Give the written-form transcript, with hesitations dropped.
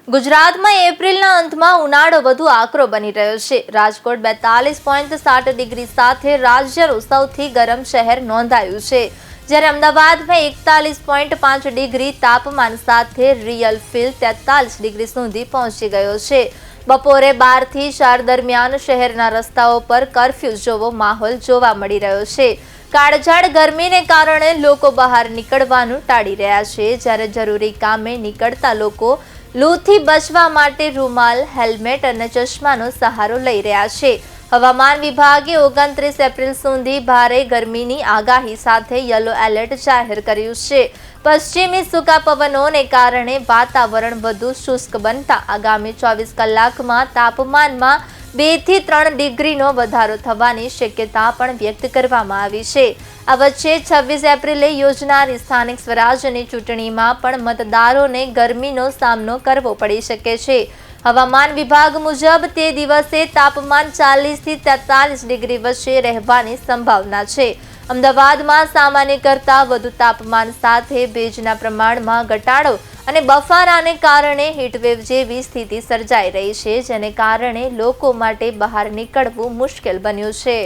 ગુજરાતમાં એપ્રિલના અંતમાં ઉનાળો વધુ આકરો બની રહ્યો છે। રાજકોટ 42.7 ડિગ્રી સાથે રાજ્યનું સૌથી ગરમ શહેર નોંધાયું છે, જ્યારે અમદાવાદમાં 41.5 ડિગ્રી તાપમાન સાથે રિયલ ફીલ 43 ડિગ્રી સુધી પહોંચી ગયો છે। બપોરે 12 થી 4 દરમિયાન શહેરના રસ્તાઓ પર કર્ફ્યુ જેવો માહોલ જોવા મળી રહ્યો છે। કાળઝાળ ગરમીને કારણે લોકો બહાર નીકળવાનું ટાળી રહ્યા છે, જ્યારે જરૂરી કામે નીકળતા લોકો લૂથી બચવા માટે રૂમાલ, હેલ્મેટ અને ચશ્માનો સહારો લઈ રહ્યા છે। હવામાન વિભાગે 29 એપ્રિલ સુધી ભારે ગરમીની આગાહી સાથે યલો એલર્ટ જાહેર કર્યું છે। પશ્ચિમી સૂકા પવનોને કારણે વાતાવરણ વધુ શુષ્ક બનતા આગામી 24 કલાકમાં તાપમાનમાં 2 થી 3 ડિગ્રીનો વધારો થવાની શક્યતા પણ વ્યક્ત કરવામાં આવી છે। આ વચ્ચે 26 એપ્રિલે યોજનારી સ્થાનિક સ્વરાજ્યની ચૂંટણીમાં પણ મતદારોને ગરમીનો સામનો કરવો પડી શકે છે। હવામાન વિભાગ મુજબ તે દિવસે તાપમાન 40 થી 43 ડિગ્રી વચ્ચે રહેવાની સંભાવના છે। અમદાવાદમાં સામાન્ય કરતાં વધુ તાપમાન સાથે ભેજના પ્રમાણમાં ઘટાડો અને બફારાને કારણે હીટવેવ જેવી સ્થિતિ સર્જાઈ રહી છે, જેને કારણે લોકો માટે બહાર નીકળવું મુશ્કેલ બન્યું છે।